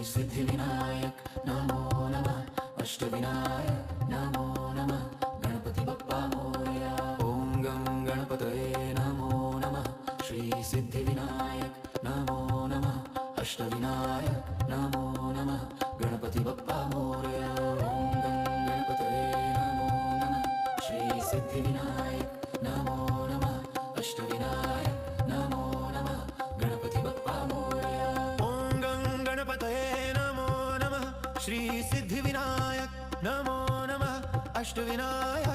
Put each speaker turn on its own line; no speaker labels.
सिद्धिविनायक नमो नमः अष्टविनायक नमो नमः गणपति बप्पा मोरया। ओम गं गणपतये नमो नमः श्री सिद्धिविनायक नमो नमः अष्टविनायक नमो नमः गणपति बप्पा मोरया। ओम गं गणपतये नमो नमः श्री सिद्धिविनायक नमो नमः अष्टविनायक नमो नमः गणपति बप्पा मोरया।
ओम गं गणपतये नमो नमः श्री सिद्धिविनायक नमो नमः अष्टविनायक